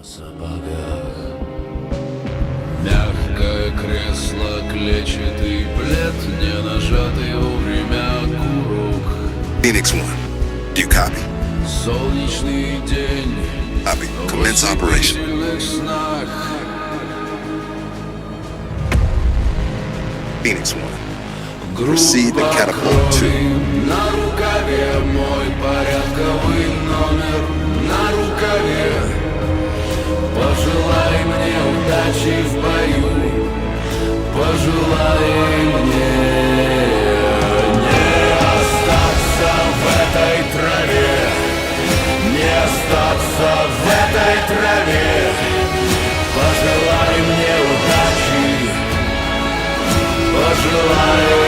сапогах. Мягкое кресло, клетчатый плед, не нажатый вовремя курок. Phoenix 1, do you copy? Солнечный день. Copy. Commence operation. В ослепительных снах. Phoenix 1, proceed to catapult 2. На рукаве мой порядковый номер. На рукаве. Пожелай мне удачи в бою. Пожелай мне не остаться в этой траве. Не остаться в этой траве. Пожелай мне удачи. Пожелай